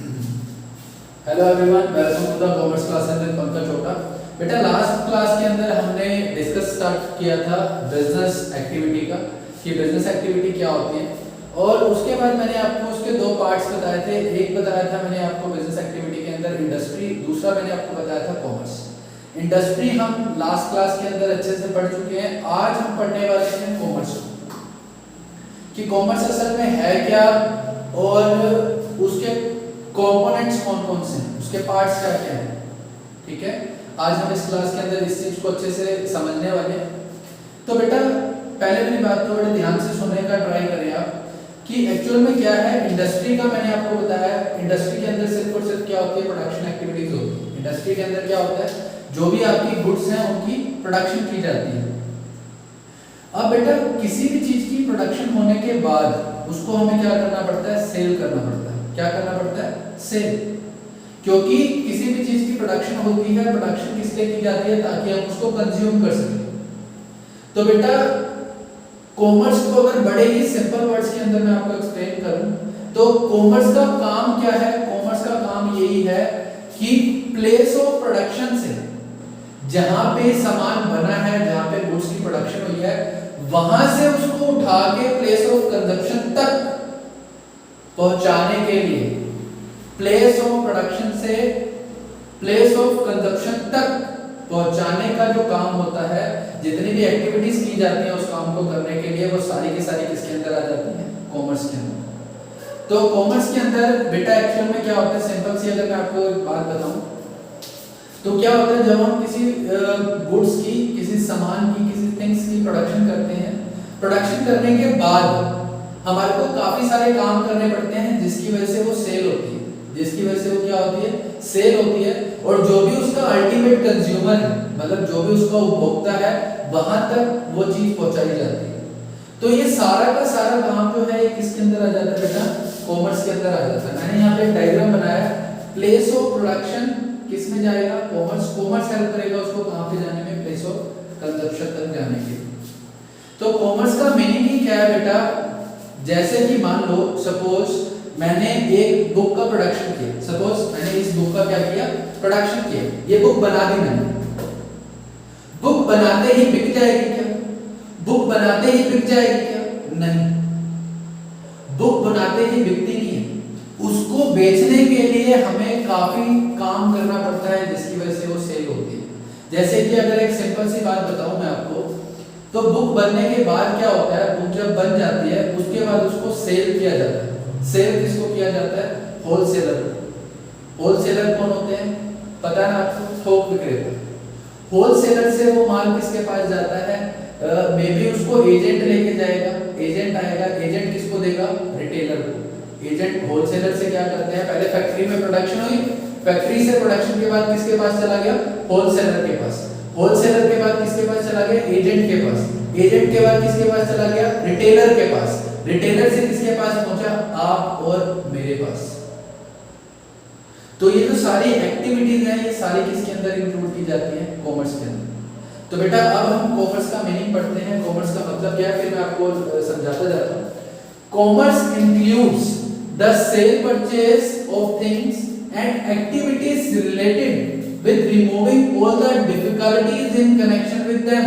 Hello everyone, welcome to the commerce class with Pankaj Chopra. बेटा last class के अंदर हमने डिस्कस स्टार्ट किया था बिजनेस एक्टिविटी का कि बिजनेस एक्टिविटी क्या होती है, और उसके बाद मैंने आपको उसके दो पार्ट्स बताए थे। एक बताया था मैंने आपको बिजनेस एक्टिविटी के अंदर इंडस्ट्री, दूसरा मैंने आपको बताया था कॉमर्स। इंडस्ट्री हम लास्ट क्लास के अंदर अच्छे से पढ़ चुके हैं। आज हम पढ़ने वाले हैं कॉमर्स कि कॉमर्स असल में है क्या और उसके कंपोनेंट्स कौन कौन से हैं, उसके पार्ट्स क्या क्या हैं। ठीक है, आज हम इस क्लास के अंदर इस चीज को अच्छे से समझने वाले हैं। तो बेटा पहले मेरी बात को बड़े ध्यान से सुनने का ट्राई करें आप कि एक्चुअल में क्या है। इंडस्ट्री का मैंने आपको बताया, इंडस्ट्री के अंदर सिर्फ और सिर्फ क्या होती है, प्रोडक्शन एक्टिविटीज होती है। इंडस्ट्री के अंदर क्या होता है, जो भी आपकी गुड्स हैं उनकी प्रोडक्शन की जाती है। अब बेटा किसी भी चीज की प्रोडक्शन होने के बाद उसको हमें क्या करना पड़ता है, सेल करना पड़ता है। क्या करना पड़ता है, सेल। क्योंकि किसी भी चीज की प्रोडक्शन होती है, प्रोडक्शन किस लिए की जाती है, ताकि हम उसको कंज्यूम कर सकें। तो बेटा कॉमर्स को अगर बड़े ही सिंपल वर्ड्स के अंदर मैं आपको एक्सप्लेन करूं तो कॉमर्स का काम क्या है। कॉमर्स का काम यही है कि प्लेस ऑफ प्रोडक्शन से, जहां पे सामान बना है, जहां पे गुड्स की प्रोडक्शन हुई है, वहां से उसको उठा के प्लेस ऑफ कंजप्शन तक पहुंचाने के लिए, प्लेस ऑफ प्रोडक्शन से प्लेस ऑफ कंजप्शन तक पहुंचाने का जो काम होता है, जितनी भी एक्टिविटीज की जाती हैं उस काम को करने के लिए, वो सारी की सारी किसके अंदर आ जाती हैं, कॉमर्स के अंदर। तो कॉमर्स के अंदर बेटा एक्चुअल में क्या होता है, सिंपल सी अगर मैं आपको एक बात बताऊं तो क्या होता है, जब हम किसी गुड्स की, किसी सामान की, किसी थिंग्स की प्रोडक्शन करते हैं, प्रोडक्शन करने के बाद हमारे को काफी सारे काम करने पड़ते हैं, जिसकी वजह से वो सेल होती है, जिसकी वजह से वो क्या होती है, सेल होती है। और जो भी उसका अल्टीमेट कंज्यूमर है, मतलब जो भी उसका उपभोक्ता है, वहां तक वो चीज पहुंचाई जाती है। तो ये सारा का सारा काम जो है किसके अंदर आ जाता है बेटा, कॉमर्स के अंदर आ जाता है। मैंने यहाँ पे एक डायग्राम बनाया, प्लेस ऑफ प्रोडक्शन किस में जाएगा, कॉमर्स। कॉमर्स हेल्प करेगा उसको कहां पे जाने में, प्लेस ऑफ कंजप्शन तक जाने के। तो कॉमर्स का मीनिंग ही क्या है बेटा, जैसे कि मान लो सपोज मैंने एक बुक का प्रोडक्शन किया, सपोज मैंने इस बुक का क्या किया, प्रोडक्शन किया, ये बुक बना दी मैंने। बुक बनाते ही बिक जाएगी क्या, बुक बनाते ही बिक जाएगी क्या, नहीं, बुक बनाते ही बिकती नहीं है। उसको बेचने के लिए हमें काफी काम करना पड़ता है, जिसकी वजह से वो सेल होती है। जैसे कि अगर एक सिंपल सी बात बताऊं मैं आपको, तो बुक बनने के बाद क्या होता है, बुक जब बन जाती है उसके बाद उसको सेल किया जाता है। सेल किसको किया जाता है, होलसेलर। होलसेलर कौन होते हैं, पता है ना आपको, थोक विक्रेता। होलसेलर से वो माल किसके पास जाता है, मे बी उसको एजेंट लेके जाएगा, एजेंट आएगा, एजेंट किसको देगा, रिटेलर को। एजेंट होलसेलर से क्या करते हैं, पहले फैक्ट्री में प्रोडक्शन हुई, फैक्ट्री से प्रोडक्शन के बाद किसके पास चला गया, होलसेलर के पास। होलसेलर के बाद किसके पास चला गया, एजेंट के पास। एजेंट के बाद किसके पास चला गया, रिटेलर के पास। रिटेलर से किसके पास पहुंचा, आप और मेरे पास। तो ये जो सारी एक्टिविटीज हैं, ये सारी किसके अंदर इंक्लूड की जाती हैं, कॉमर्स के अंदर। तो बेटा अब हम कॉमर्स का मीनिंग पढ़ते हैं, कॉमर्स का मतलब क्या है, फिर मैं आपको समझाता जाता हूं। Commerce includes the cell purchase of things and activities related with removing all the difficulties in connection with them।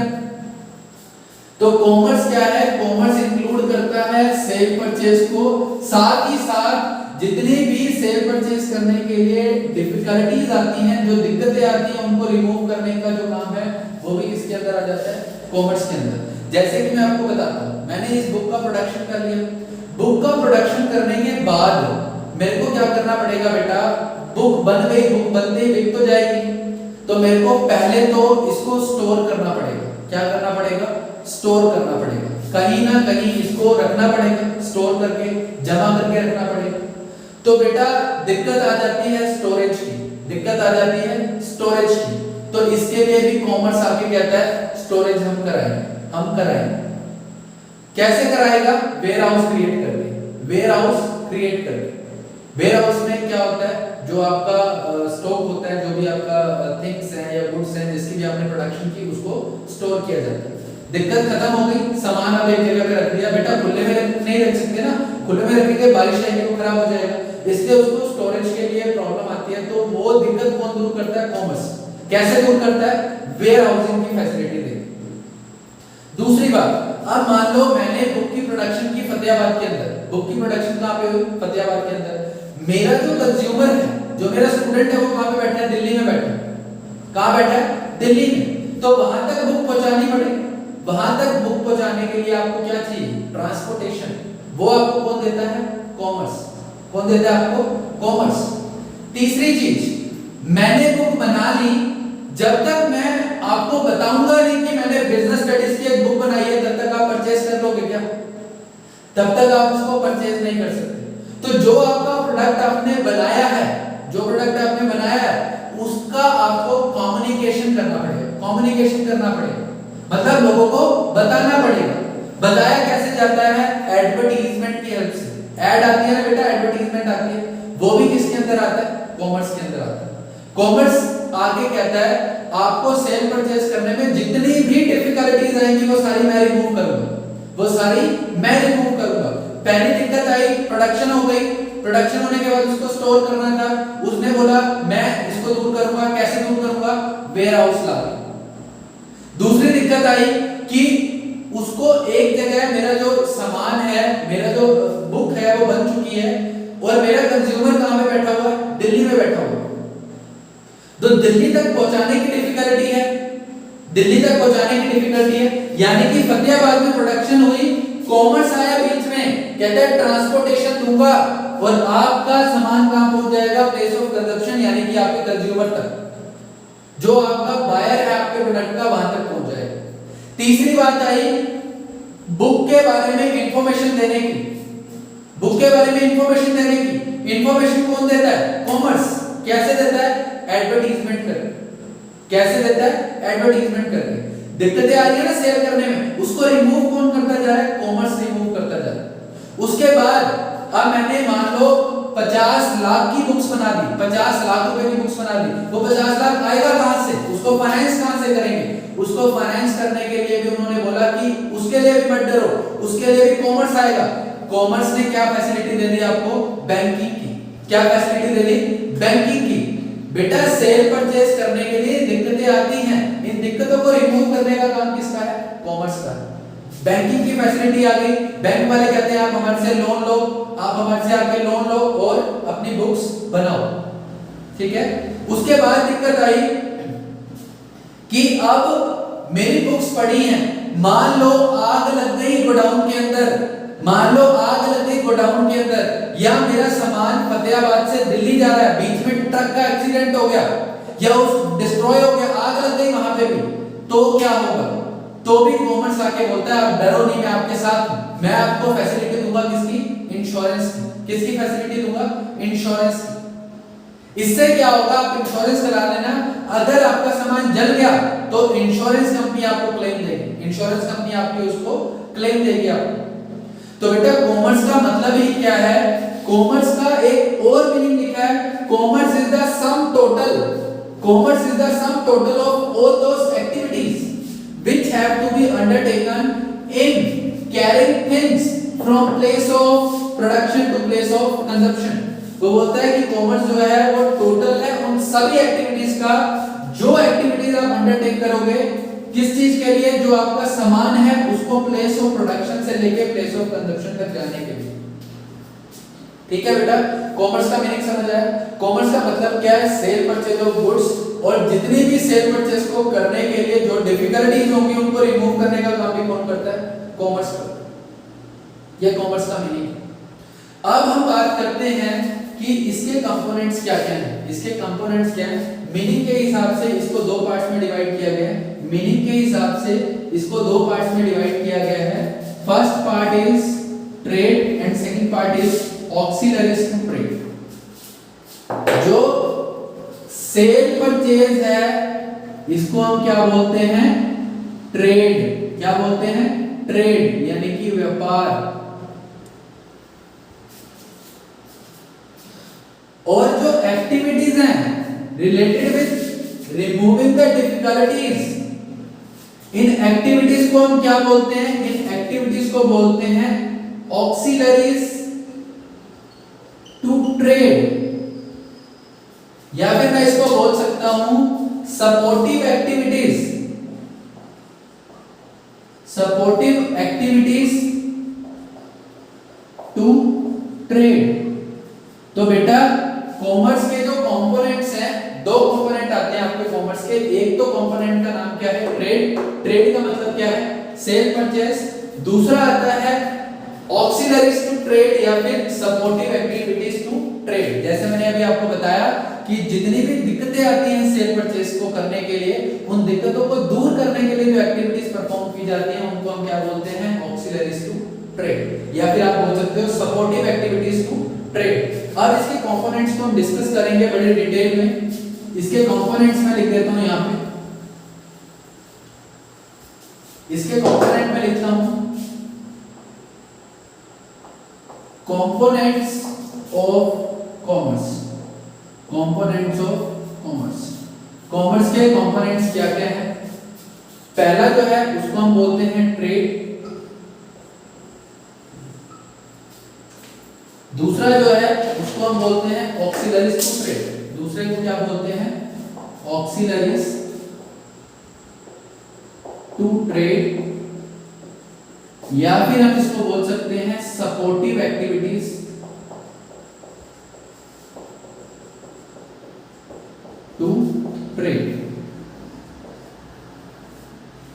तो कॉमर्स क्या है, कॉमर्स इंक्लूड करता है सेल परचेज को, साथ ही साथ जितनी भी सेल परचेज करने के लिए डिफिकल्टीज आती हैं, जो दिक्कतें आती हैं, उनको रिमूव करने का जो काम है वो भी किसके अंदर आ जाता है, कॉमर्स के अंदर। जैसे कि मैं आपको बताता हूं, मैंने इस बुक का प्रोडक्शन कर लिया। बुक का प्रोडक्शन करने के बाद मेरे को क्या करना पड़ेगा बेटा, बुक बन गई, बुक बनते ही बिक तो जाएगी, तो मेरे को पहले तो इसको स्टोर करना पड़ेगा। क्या करना पड़ेगा, स्टोर करना पड़ेगा, कहीं ना कहीं इसको रखना पड़ेगा, स्टोर करके जमा करके रखना पड़ेगा। तो बेटा दिक्कत आ जाती है स्टोरेज की, दिक्कत आ जाती है स्टोरेज की। तो इसके लिए भी कॉमर्स आके कहता है स्टोरेज हम कराएंगे। कैसे कराएगा, वेयर हाउस क्रिएट करके, वेयर हाउस क्रिएट करके। वेयर हाउस में क्या होता है, जो आपका स्टॉक होता है, जो भी आपका थिंग्स हैं या गुड्स हैं, जिसकी भी आपने प्रोडक्शन की, उसको स्टोर किया जाता है। दिक्कत खत्म हो गई, सामान अब एक जगह पे रख दिया। बेटा खुले में नहीं रख सकते ना, खुले में रखेंगे बारिश आएगी तो खराब हो जाएगा, इसलिए उसको स्टोरेज स्टोरेज के लिए प्रॉब्लम आती है तो वो दिक्कत कौन दूर करता है? कॉमर्स। कैसे दूर करता है? वेयर हाउसिंग की फैसिलिटी दे। दूसरी बात, अब मान लो मैंने बुक की प्रोडक्शन की फतेहाबाद के अंदर, बुक की प्रोडक्शन कहां पे हुई? फतेहाबाद के अंदर। मेरा जो कंज्यूमर है, जो मेरा स्टूडेंट है, वो कहां पे बैठा है? दिल्ली में बैठा है। कहां बैठा है? दिल्ली में। तो वहां तक बुक पहुंचानी पड़ेगी। वहां तक बुक पहुंचाने के लिए आपको क्या चाहिए? ट्रांसपोर्टेशन। वो आपको कौन देता है? कॉमर्स। कौन देता है आपको? कॉमर्स। तीसरी चीज, मैंने बुक बना ली, जब तक मैं आपको बताऊंगा नहीं कि मैंने बिजनेस स्टडीज की एक बुक बनाई है, तब तक आप परचेज कर लोगे क्या? तब तक आप उसको परचेज नहीं कर सकते। तो जो आपका प्रोडक्ट आपने बनाया है, जो प्रोडक्ट आपने बनाया है, उसका आपको कम्युनिकेशन करना पड़ेगा। कम्युनिकेशन करना पड़ेगा मतलब लोगों को बताना पड़ेगा। बताया कैसे जाता है? एडवर्टाइजमेंट की हेल्प से। ऐड आती है ना बेटा, एडवर्टाइजमेंट आती है, वो भी किसके अंदर आता है? कॉमर्स के अंदर आता है। कॉमर्स आगे कहता है आपको सेल परचेज करने में जितनी भी डिफिकल्टीज आएंगी वो सारी मैं रिमूव करूंगा, वो सारी मैं रिमूव करूंगा। पहली दिक्कत आई, प्रोडक्शन हो गई। प्रोडक्शन होने के बाद उसको स्टोर करना था, उसने बोला मैं इसको दूर करूंगा। कैसे दूर करूंगा? वेयर हाउस ला। दूसरी दिक्कत आई कि उसको एक जगह, मेरा जो सामान है, मेरा जो बुक है वो बन चुकी है और मेरा कंज्यूमर कहां पे बैठा हुआ है? दिल्ली में बैठा हुआ है। तो दिल्ली तक पहुंचाने की डिफिकल्टी है, दिल्ली तक पहुंचाने की डिफिकल्टी है। यानी कि फतेहाबाद में प्रोडक्शन हुई, कॉमर्स आया बीच में, कहता है ट्रांसपोर्टेशन दूंगा और आपका सामान कहां पहुंच जाएगा? प्लेस ऑफ कंजप्शन, यानी कि आपके कंज्यूमर तक, जो आपका बायर है आपके प्रोडक्ट का, वहां तक पहुंच जाएगा। तीसरी बात आई बुक के बारे में इंफॉर्मेशन देने की। बुक के बारे में इंफॉर्मेशन देने की। इंफॉर्मेशन कौन देता है? कॉमर्स। कैसे देता है? एडवर्टाइजमेंट करके। कैसे देता है? एडवर्टाइजमेंट करके। दिक्कतें आ रही है ना सेल करने में, उसको रिमूव कौन करता जा रहा है? कॉमर्स रिमूव करता जा रहा है। उसके बाद अब मैंने मान लो 50 लाख की बुक्स बना दी, 50 लाख रुपए की बुक्स बना दी, वो 50 लाख आएगा कहां से? उसको फाइनेंस कहां से करेंगे? उसको फाइनेंस करने के लिए भी उन्होंने बोला कि उसके लिए भी मत डरो, उसके लिए भी कॉमर्स आएगा। कॉमर्स ने क्या फैसिलिटी दे दी आपको? बैंकिंग की। क्या फैसिलिटी दे दी? बैंकिंग की। बेटा सेल परचेज करने के लिए दिक्कतें आती हैं, इन दिक्कतों को रिमूव करने का काम किसका है? कॉमर्स का। बैंकिंग की फैसिलिटी आ गई। बैंक वाले कहते हैं आप हमारे से लोन लो, आप हमारे से आके लोन लो और अपनी बुक्स बनाओ। ठीक है। उसके बाद दिक्कत आई कि अब मेरी बुक्स पड़ी हैं, मान लो आग लग गई गोडाउन के अंदर, मान लो आग लग गई गोडाउन के अंदर, या मेरा सामान फतेहाबाद से दिल्ली जा रहा है, बीच में ट्रक का एक्सीडेंट हो गया या उस डिस्ट्रॉय हो गया, आग लग गई वहां पे भी, तो क्या होगा? तो भी कॉमर्स आके बोलता है आप डरो नहीं, मैं आपके साथ हूं, मैं आपको फैसिलिटी दूंगा। किसकी? इंश्योरेंस की। किसकी फैसिलिटी दूंगा? इंश्योरेंस की। इससे क्या होगा? आप इंश्योरेंस करा लेना, अगर आपका सामान जल गया तो इंश्योरेंस कंपनी आपको क्लेम देगी, इंश्योरेंस कंपनी आपकी उसको क्लेम देगी आपको। तो बेटा कॉमर्स का मतलब ही क्या है? कॉमर्स का एक और मीनिंग लिखा है, commerce is the sum total, commerce is the sum total of all those activities which have to be undertaken in carrying things from place of production to place of consumption। वो बोलता है कि commerce जो है वो total है उन सभी एक्टिविटीज का, जो एक्टिविटीज आप अंडरटेक करोगे किस चीज के लिए? जो आपका सामान है उसको प्लेस ऑफ प्रोडक्शन से लेके प्लेस ऑफ कंजप्शन तक जाने के लिए। ठीक है बेटा, कॉमर्स का मीनिंग समझ आया? कॉमर्स का मतलब क्या है? सेल परचेज ऑफ गुड्स, और जितनी भी सेल परचेज को करने के लिए जो डिफिकल्टीज होंगी उनको रिमूव करने का काम भी कौन करता है? कॉमर्स करता है। ये कॉमर्स का मीनिंग है। अब हम बात करते हैं कि इसके कंपोनेंट्स क्या क्या हैं। इसके कंपोनेंट्स क्या हैं? मीनिंग के हिसाब से इसको दो पार्ट्स में डिवाइड किया गया है। मीनिंग के हिसाब से इसको दो पार्ट्स में डिवाइड किया गया है। First part is trade and second part is auxiliaries to trade. जो सेल परचेज है इसको हम क्या बोलते हैं? ट्रेड। क्या बोलते हैं? ट्रेड, यानी कि व्यापार। और जो एक्टिविटीज हैं related with removing the difficulties, in activities को हम क्या बोलते हैं? इन एक्टिविटीज को बोलते हैं ऑक्सिलरीज टू ट्रेड। सकता हूं supportive activities, supportive activities to trade. तो बेटा कॉमर्स के जो कंपोनेंट्स हैं, दो कंपोनेंट आते हैं आपके कॉमर्स के। एक तो कंपोनेंट का नाम क्या है? ट्रेड। ट्रेड का मतलब क्या है? Sale purchase. दूसरा आता है ऑक्सिलरीज टू ट्रेड या फिर सपोर्टिव एक्टिविटीज टू ट्रेड। जैसे मैंने अभी आपको बताया कि जितनी भी दिक्कतें आती हैं सेल परचेस को करने के लिए, उन दिक्कतों को दूर करने के लिए जो एक्टिविटीज परफॉर्म की जाती हैं उनको हम क्या बोलते हैं? ऑक्सिलरीज टू ट्रेड, या फिर आप बोल सकते हो सपोर्टिव एक्टिविटीज टू ट्रेड। अब इसके कंपोनेंट्स को हम डिस्कस करेंगे बड़े डिटेल में। इसके कंपोनेंट्स मैं लिख देता हूं यहां पे। इसके कंपोनेंट में लिखता हूं components of commerce. Components of commerce, commerce के कंपोनेंट्स क्या क्या है? पहला जो है उसको हम बोलते हैं ट्रेड। दूसरा जो है उसको हम बोलते हैं ऑक्सिलरीज टू ट्रेड। दूसरे को क्या बोलते हैं? ऑक्सिलरीज टू ट्रेड, या फिर हम इसको बोल सकते हैं सपोर्टिव एक्टिविटीज टू ट्रेड।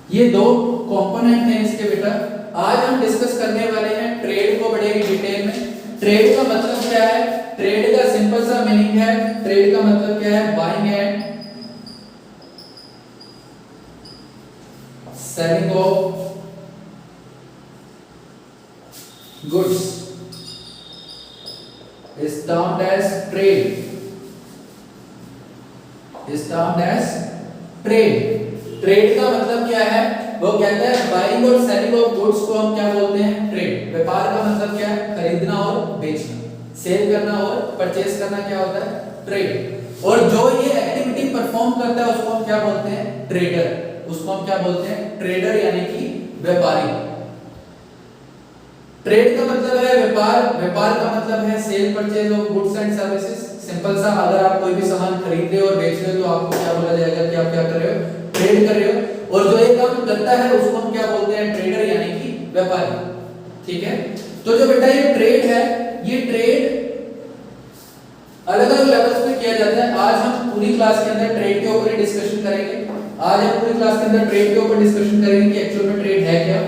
ये दो कंपोनेंट हैं इसके बेटा। आज हम डिस्कस करने वाले हैं ट्रेड को बड़े ही डिटेल में। ट्रेड का मतलब क्या है? ट्रेड का सिंपल सा मीनिंग है, ट्रेड का मतलब क्या है? Buying and selling of goods is termed as trade, is termed as trade। Trade का मतलब क्या है? वो कहता है बाइंग और सेलिंग ऑफ गुड्स को हम क्या बोलते हैं? ट्रेड। व्यापार का मतलब क्या है? खरीदना और बेचना। सेल करना और परचेस करना क्या होता है? ट्रेड। और जो ये एक्टिविटी परफॉर्म करता है उसको हम क्या बोलते हैं? ट्रेडर। उसको हम क्या बोलते हैं? ट्रेडर, यानी कि व्यापारी। ट्रेड का मतलब है व्यापार, व्यापार का मतलब है cell purchase of goods and services. Simple सा, अगर आप कोई भी सामान खरीद रहे हो और बेच रहे हो तो आपको क्या बोला जाएगा कि आप क्या कर रहे हो? ट्रेड कर रहे हो। और जो ये काम करता है उसको हम क्या बोलते हैं? ट्रेडर, यानी कि व्यापारी। ठीक है। तो जो बेटा ये ट्रेड है, ये ट्रेड अलग अलग लेवल्स पे किया जाता है। आज हम पूरी क्लास के अंदर ट्रेड के ऊपर डिस्कशन करेंगे। आज हम पूरी क्लास के अंदर ट्रेड के ऊपर डिस्कशन करेंगे कि एक्चुअल में ट्रेड है क्या।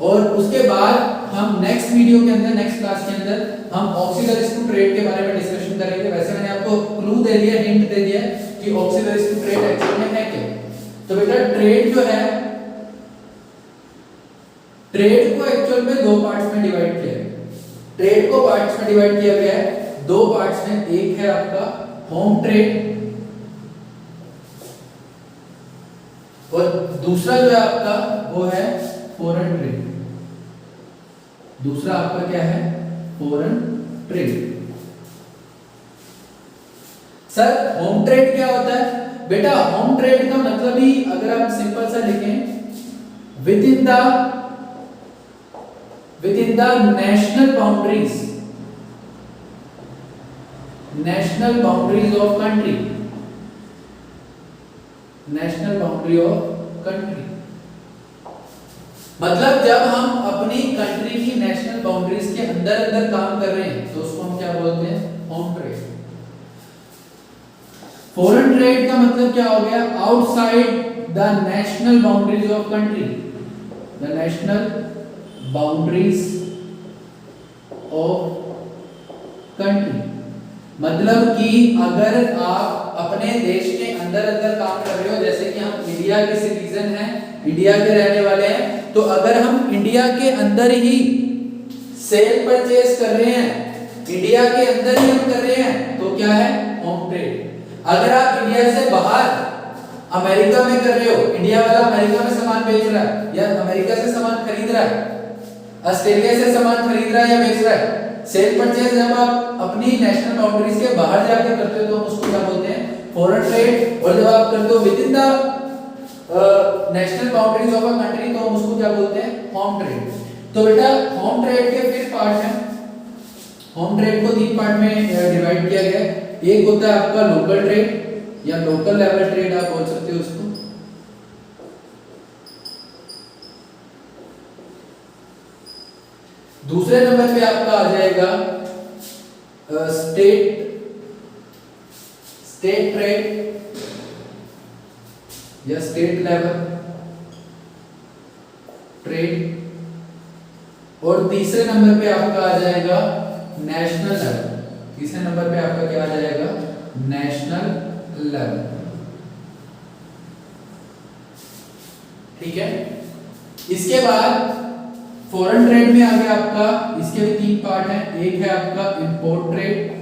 और उसके बाद हम नेक्स्ट वीडियो के अंदर, नेक्स्ट क्लास के अंदर हम ऑक्सिलरीज टू ट्रेड के बारे में डिस्कशन करेंगे। वैसे मैंने आपको क्लू दे दिया, हिंट दे दिया कि ऑक्सिलरीज टू ट्रेड एक्चुअल में है क्या। तो बेटा ट्रेड जो है, ट्रेड को एक्चुअल में दो पार्ट्स में डिवाइड किया है। ट्रेड को पार्ट्स में डिवाइड किया गया है दो पार्ट्स में। एक है आपका होम ट्रेड और दूसरा जो है आपका वो है फॉरेन ट्रेड। दूसरा आपका क्या है? Foreign trade. Sir home trade क्या होता है? बेटा होम ट्रेड का मतलब ही अगर आप सिंपल सा लिखें, with in the national boundaries, national boundaries of country, national boundary of country. मतलब जब हम अपनी कंट्री की नेशनल बाउंड्रीज के अंदर अंदर काम कर रहे हैं तो उसको हम क्या बोलते हैं? Home trade. फॉरेन ट्रेड का मतलब क्या हो गया? Outside the national boundaries of country, the national boundaries of country. मतलब कि अगर आप अपने देश के अंदर अंदर काम कर रहे हो, जैसे कि हम इंडिया के सिटीजन हैं, इंडिया के रहने वाले हैं, तो अगर हम इंडिया के अंदर ही सेल परचेज कर रहे हैं, इंडिया के अंदर ही हम कर रहे हैं, तो क्या है? Home trade. अगर आप इंडिया से बाहर अमेरिका में कर रहे हो, इंडिया वाला अमेरिका में सामान बेच रहा है या अमेरिका से सामान खरीद रहा है, ऑस्ट्रेलिया से सामान खरीद रहा है या बेच रहा है, सेल परचेज जब आप अपनी नेशनल बाउंड्रीज के बाहर जाके करते हो तो हम उसको क्या बोलते हैं? Foreign trade. और जब आप करते हो with in the national boundaries of a country तो हम उसको क्या बोलते हैं? Home trade. तो बेटा होम ट्रेड के फिर पार्ट हैं। होम ट्रेड को तीन पार्ट में डिवाइड किया गया है। एक होता है आपका लोकल ट्रेड, या लोकल लेवल ट्रेड आप बोल सकते हो उसको। दूसरे नंबर पे आपका आ जाएगा स्टेट ट्रेड या स्टेट लेवल ट्रेड, और तीसरे नंबर पे आपका आ जाएगा नेशनल लेवल। तीसरे नंबर पे आपका क्या आ जाएगा, नेशनल लेवल। ठीक है, इसके बाद फॉरेन ट्रेड में आ गया आपका, इसके भी 3 पार्ट हैं। एक है आपका इंपोर्ट ट्रेड,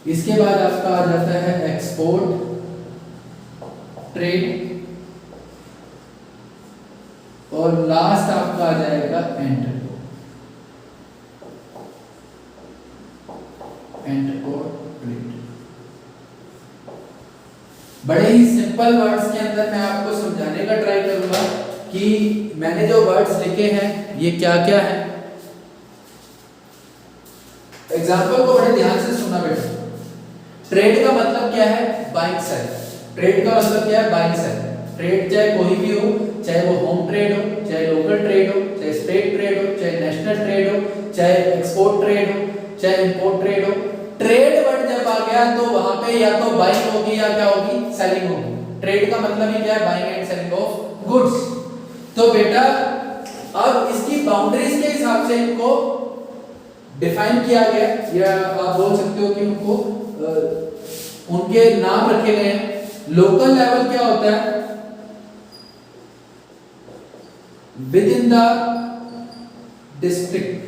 इसके बाद आपका आ जाता है एक्सपोर्ट ट्रेड, और लास्ट आपका आ जाएगा इंटरकोर्ट ट्रेड। बड़े ही सिंपल वर्ड्स के अंदर मैं आपको समझाने का ट्राई करूंगा कि मैंने जो वर्ड्स लिखे हैं ये क्या क्या है। एग्जांपल को बड़े ध्यान से सुनना बेटा। ट्रेड का मतलब क्या है, बाइंग सेल। ट्रेड का मतलब क्या है, बाइंग सेल। ट्रेड चाहे कोई भी हो, चाहे वो होम ट्रेड हो, चाहे लोकल ट्रेड हो, चाहे स्टेट ट्रेड हो, चाहे नेशनल ट्रेड हो, चाहे एक्सपोर्ट ट्रेड हो, चाहे इंपोर्ट ट्रेड हो, ट्रेड वर्ड जब आ गया तो वहां पे या तो बाइंग होगी या क्या होगी, सेलिंग होगी। ट्रेड का मतलब ही क्या है, buying and selling of goods. तो बेटा अब इसकी बाउंड्रीज के हिसाब से इनको डिफाइन किया गया, या आप बोल सकते हो कि उनको उनके नाम रखे गए हैं। लोकल लेवल क्या होता है, with in the district,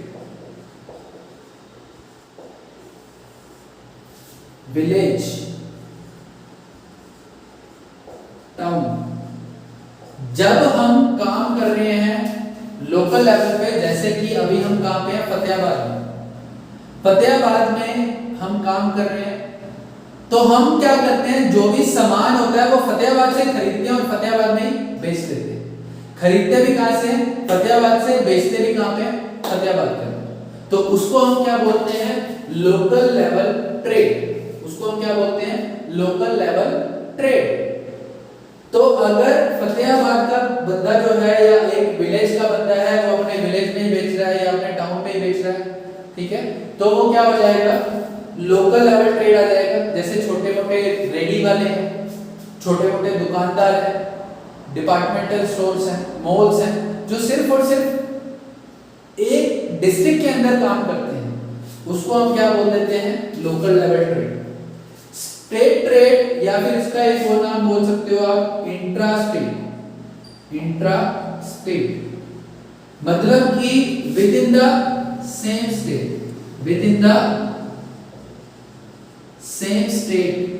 village, town. जब हम काम कर रहे हैं लोकल लेवल पे, जैसे कि अभी हम कहां पे हैं, फतेहाबाद में। फतेहाबाद में हम काम कर रहे हैं, तो हम क्या करते हैं, जो भी सामान होता है वो फतेहाबाद से खरीदते हैं और फतेहाबाद में ही बेच देते हैं। खरीदते भी कहां से, फतेहाबाद से, बेचते भी कहां पे, फतेहाबाद पे। तो उसको हम क्या बोलते हैं, लोकल लेवल ट्रेड। उसको हम क्या बोलते हैं, लोकल लेवल ट्रेड। तो अगर फतेहाबाद का बंदा जो है या एक विलेज का बंदा है, वो अपने विलेज में ही बेच रहा है या अपने टाउन में ही बेच रहा है, ठीक है, तो वो क्या हो जाएगा, लोकल लेवल ट्रेड आ जाएगा। जैसे छोटे मोटे रेडी वाले हैं, छोटे मोटे दुकानदार हैं, डिपार्टमेंटल स्टोर्स हैं, मॉल्स हैं, जो सिर्फ और सिर्फ एक डिस्ट्रिक्ट के अंदर काम करते हैं, उसको हम क्या बोल देते हैं, local level trade. State trade, या फिर इसका एक और नाम बोल सकते हो आप, इंट्रा स्टेट। इंट्रा स्टेट मतलब कि with in the same state, with in the same state.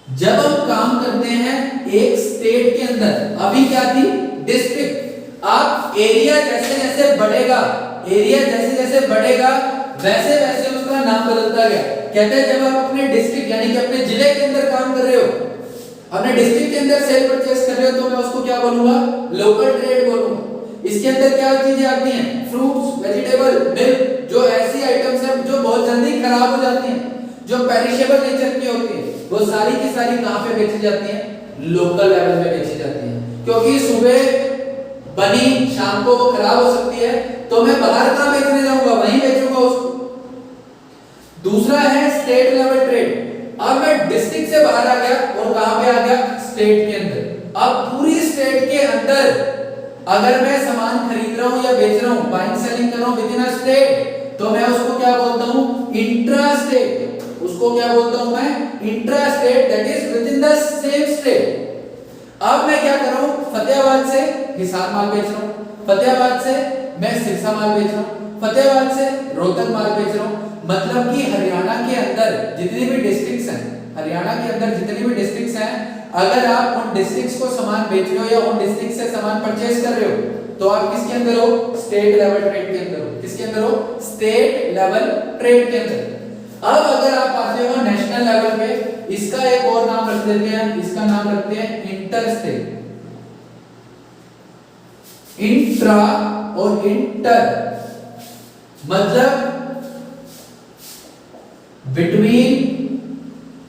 जब हम काम करते हैं एक स्टेट के अंदर, अभी क्या थी, डिस्ट्रिक्ट। आप एरिया जैसे जैसे बढ़ेगा, एरिया जैसे जैसे बढ़ेगा, वैसे वैसे उसका नाम बदलता गया। कहते हैं जब आप अपने डिस्ट्रिक्ट यानी कि अपने जिले के अंदर काम कर रहे हो, अपने डिस्ट्रिक्ट के अंदर सेल परचेस कर रहे हो, तो मैं उसको क्या बोलूंगा, लोकल ट्रेड बोलूंगा। इसके अंदर क्या चीजें आती हैं, फ्रूट्स, वेजिटेबल, मिल्क, जो ऐसी आइटम्स हैं जो बहुत जल्दी खराब हो जाती हैं, जो पेरिशेबल नेचर की होती है, वो सारी की सारी कहां पे बेची जाती हैं, लोकल लेवल में बेची जाती हैं। क्योंकि सुबह बनी, शाम को वो खराब हो सकती है, तो मैं बाहर कहां बेचने जाऊंगा, वहीं बेचूंगा उसको। दूसरा है स्टेट लेवल ट्रेड। अब मैं डिस्ट्रिक्ट से बाहर आ गया और कहां पे आ गया, स्टेट के अंदर। अब पूरी स्टेट के अंदर अगर मैं सामान खरीद रहा हूं या बेच रहा हूं, बाइंग सेलिंग कर रहा हूं विद इन अ स्टेट, तो मैं उसको क्या बोलता हूं, इंट्रा स्टेट। उसको क्या बोलता हूं मैं, intra state, that is with in the same state. अब मैं क्या कर रहा हूं, फतेहाबाद से हिसार माल बेच रहा हूं, फतेहाबाद से मैं सिरसा माल बेच रहा हूं, फतेहाबाद से रोहतक माल बेच रहा हूं। मतलब कि हरियाणा के अंदर जितनी भी डिस्ट्रिक्ट्स हैं, हरियाणा के अंदर जितनी भी डिस्ट्रिक्ट्स हैं, अगर आप उन डिस्ट्रिक्ट्स को सामान बेच रहे हो या उन डिस्ट्रिक्ट से सामान परचेज कर रहे हो, तो आप किसके अंदर हो, स्टेट लेवल ट्रेड के अंदर हो। किसके अंदर हो, स्टेट लेवल ट्रेड के अंदर। अब अगर आप आते हो नेशनल लेवल पे, इसका एक और नाम रख देते हैं, इसका नाम रखते हैं इंटर स्टेट। इंट्रा और इंटर मतलब between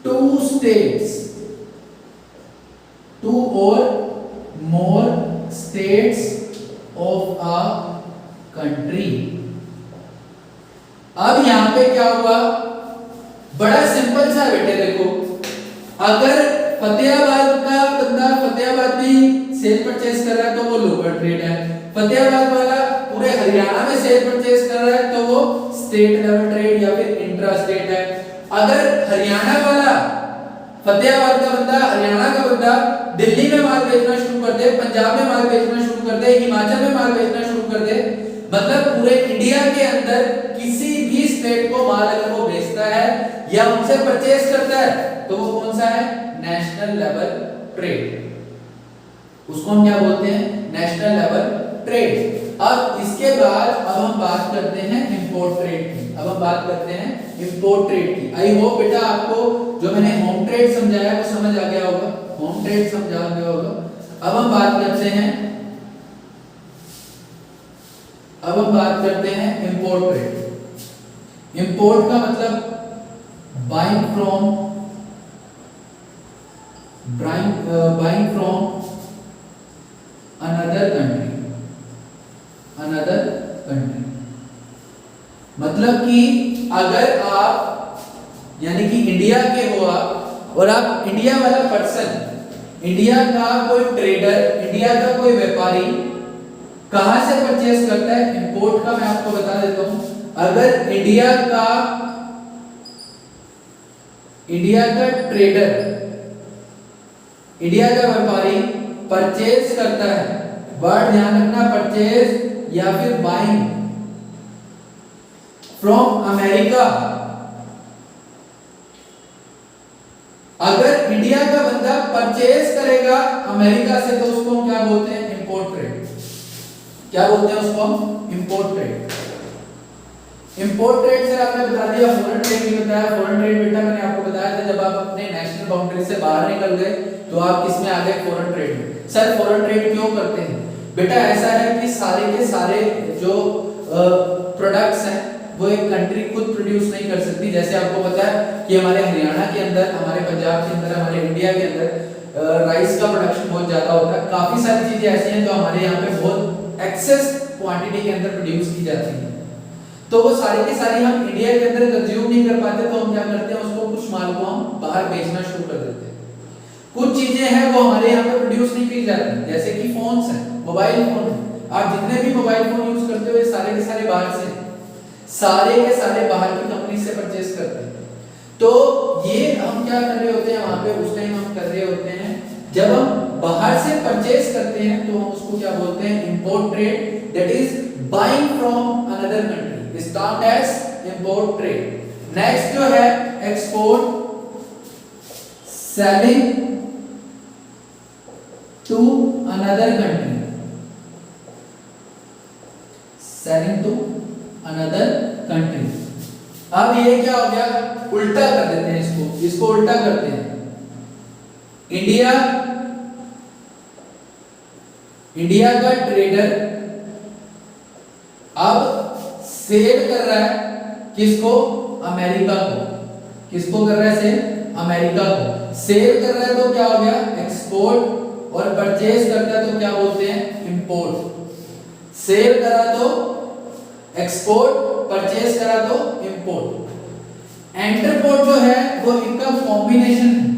two states, two or more states of a country। अब यहां पे क्या हुआ, बड़ा सिंपल सा बेटे, देखो अगर फतेहाबाद का बंदा फतेहाबाद में सेल परचेस कर रहा है तो वो लोकल ट्रेड है, फतेहाबाद वाला पूरे हरियाणा में सेल परचेस कर रहा है तो वो स्टेट लेवल ट्रेड या फिर इंट्रा स्टेट है। अगर हरियाणा वाला फतेहाबाद का बंदा, हरियाणा का बंदा दिल्ली में माल बेचना शुरू कर दे, पंजाब में माल बेचना शुरू कर दे, हिमाचल में माल बेचना शुरू कर दे, मतलब पूरे इंडिया के अंदर किसी भी स्टेट को माल अगर वो बेचता है या उनसे परचेस करता है तो वो कौन सा है, नेशनल लेवल ट्रेड। उसको हम क्या बोलते हैं, नेशनल लेवल ट्रेड। अब इसके बाद अब हम बात करते हैं इंपोर्ट ट्रेड की। अब हम बात करते हैं इंपोर्ट ट्रेड की। आई होप बेटा आपको जो मैंने होम ट्रेड समझाया वो समझ आ गया होगा, होम ट्रेड समझ आ गया होगा। अब हम बात करते हैं इंपोर्ट ट्रेड। इंपोर्ट का मतलब बाइंग फ्रॉम अनदर कंट्री, मतलब कि अगर आप यानी कि इंडिया के हो आप और आप इंडिया वाला पर्सन, इंडिया का कोई ट्रेडर, इंडिया का कोई व्यापारी कहां से परचेस करता है, इंपोर्ट का मैं आपको बता देता हूं। अगर इंडिया का ट्रेडर, इंडिया का व्यापारी परचेस करता है, वर्ड ध्यान रखना, परचेस या फिर बाइंग फ्रॉम अमेरिका। अगर इंडिया का बंदा परचेस करेगा अमेरिका से तो उसको हम क्या बोलते हैं, इंपोर्ट ट्रेड। क्या बोलते हैं उसको हम, इंपोर्ट ट्रेड। इंपोर्ट ट्रेड से आपने बता दिया, फॉरेन ट्रेड भी बताया। फॉरेन ट्रेड बेटा मैंने आपको बताया था जब आप अपने नेशनल बाउंड्री से बाहर निकल गए तो आप किसमें आ गए, फॉरेन ट्रेड में। सर फॉरेन ट्रेड क्यों करते हैं बेटा, ऐसा है कि सारे के सारे जो प्रोडक्ट्स हैं वो एक कंट्री खुद प्रोड्यूस नहीं कर सकती। जैसे आपको पता है कि हमारे हरियाणा के अंदर, हमारे पंजाब के अंदर, हमारे इंडिया के अंदर राइस का प्रोडक्शन बहुत ज्यादा होता है। काफी सारी चीजें ऐसी हैं जो हमारे यहाँ पे बहुत एक्सेस क्वांटिटी के अंदर प्रोड्यूस की जाती है, तो वो सारी की सारी हम इंडिया के अंदर कंज्यूम नहीं कर पाते, तो हम क्या करते हैं, उसको कुछ माल को हम बाहर बेचना शुरू कर देते हैं। कुछ चीजें हैं वो हमारे यहाँ पे प्रोड्यूस नहीं की जाती, जैसे कि फोन्स हैं, मोबाइल फोन है। आप जितने भी मोबाइल फोन यूज करते हो ये सारे के सारे बाहर से, सारे के सारे बाहर की कंपनी से परचेस करते हैं। तो ये हम क्या कर रहे होते हैं वहां पे, उस टाइम हम कर रहे होते हैं जब हम बाहर से परचेस करते हैं तो हम उसको क्या बोलते हैं, import trade. That is buying from another country is termed as import trade. Next जो है export, selling to another country, selling to another country. अब ये क्या हो गया, उल्टा कर देते हैं इसको उल्टा करते हैं। इंडिया का ट्रेडर अब सेल कर रहा है किसको, अमेरिका को। किसको कर रहा है सेल, अमेरिका को। सेल कर रहा है तो क्या हो गया, एक्सपोर्ट, और परचेज करता है तो क्या बोलते हैं, इंपोर्ट। सेल करा तो एक्सपोर्ट, परचेज करा तो इंपोर्ट। एंटरपोर्ट जो है वो इनका कॉम्बिनेशन है,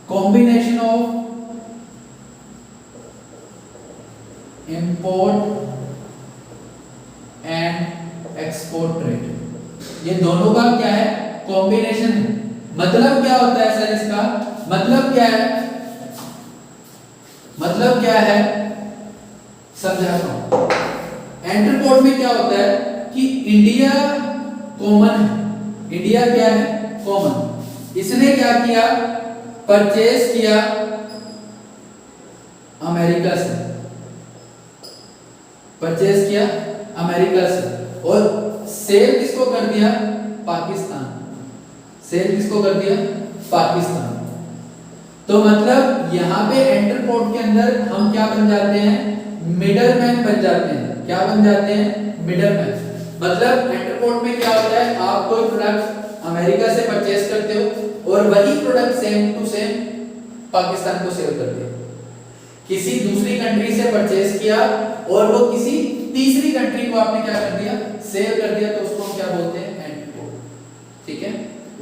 combination of import and export trade. ये दोनों का क्या है, कॉम्बिनेशन है। मतलब क्या होता है सर इसका, मतलब क्या है, मतलब क्या है समझाता हूं। एंटरपोर्ट में क्या होता है कि इंडिया कॉमन है, इंडिया क्या है, कॉमन। इसने क्या किया, परचेज किया अमेरिका से, परचेज किया अमेरिका से, और सेल किसको कर दिया, पाकिस्तान। सेल किसको कर दिया, पाकिस्तान। तो मतलब यहां पे एंटरपोर्ट के अंदर हम क्या बन जाते हैं, मिडलमैन बन जाते हैं। क्या बन जाते हैं, मिडलमैन। मतलब इंटरपोर्ट में क्या होता है, आप कोई प्रोडक्ट अमेरिका से परचेज करते हो और वही product same to same Pakistan को सेल कर दिया। किसी दूसरी कंट्री से परचेज किया और वो किसी तीसरी कंट्री को आपने क्या कर दिया, सेल कर दिया, तो उसको हम क्या बोलते हैं, इंटरपोर्ट। ठीक है,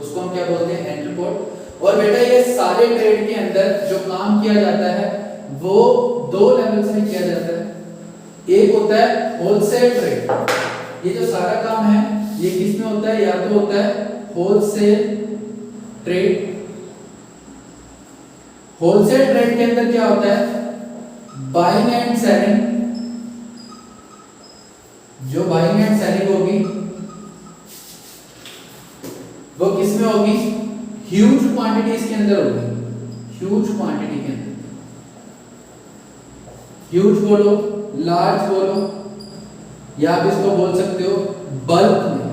उसको हम क्या बोलते हैं, इंटरपोर्ट। और बेटा ये सारे ट्रेड के अंदर जो काम किया जाता है वो दो लेवल्स में किया जाता है। एक होता है होलसेल ट्रेड, ये जो सारा काम है ये किस में होता है, या तो होता है होलसेल ट्रेड। होलसेल ट्रेड के अंदर क्या होता है, बाइंग एंड सेलिंग। जो बाइंग एंड सेलिंग होगी वो किसमें होगी, ह्यूज क्वांटिटीज के अंदर होगी, ह्यूज क्वांटिटी के अंदर। ह्यूज बोलो, लार्ज बोलो, या आप इसको बोल सकते हो बल्क में।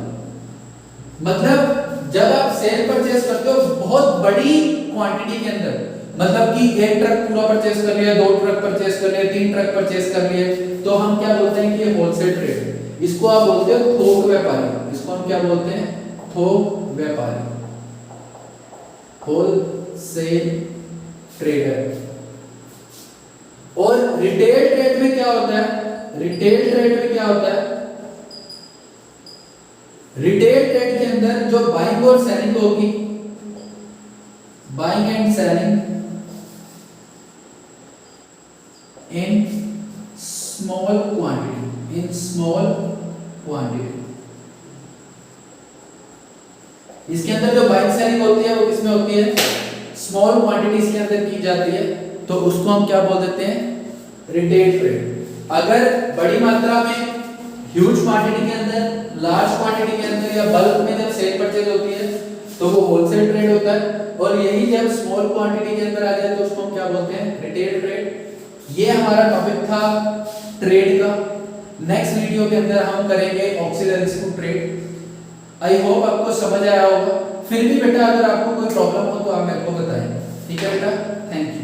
मतलब जब आप सेल परचेज करते हो बहुत बड़ी क्वांटिटी के अंदर, मतलब कि एक ट्रक पूरा परचेज कर लिया, दो ट्रक परचेज कर लिए, तीन ट्रक परचेज कर लिए, तो हम क्या बोलते हैं कि ये होलसेल ट्रेड है। इसको आप बोलते हो थोक व्यापारी, इसको हम क्या बोलते हैं, थोक व्यापारी, होलसेल ट्रेडर। और रिटेल ट्रेड में क्या होता है, रिटेल ट्रेड में क्या होता है, रिटेल ट्रेड के अंदर जो बाइंग और सेलिंग होगी, buying and selling in small quantity, in small quantity. इसके अंदर जो बाइंग सेलिंग होती है वो किसमें होती है, स्मॉल क्वांटिटीज के अंदर की जाती है, तो उसको हम क्या बोल देते हैं, रिटेल ट्रेड। अगर बड़ी मात्रा में ह्यूज क्वांटिटी के अंदर, लार्ज क्वांटिटी के अंदर या बल्क में जब सेल परचेज होती है तो वो होलसेल ट्रेड होता है। और यही जब स्मॉल क्वांटिटी के अंदर आ जाए तो उसको हम क्या बोलते हैं, रिटेल ट्रेड। ये हमारा टॉपिक था ट्रेड का। नेक्स्ट वीडियो के अंदर हम करेंगे auxiliaries to trade. I hope आपको समझ आया होगा। फिर भी बेटा अगर आपको कोई प्रॉब्लम हो तो आप मेरे को बताएं, ठीक है बेटा, थैंक यू।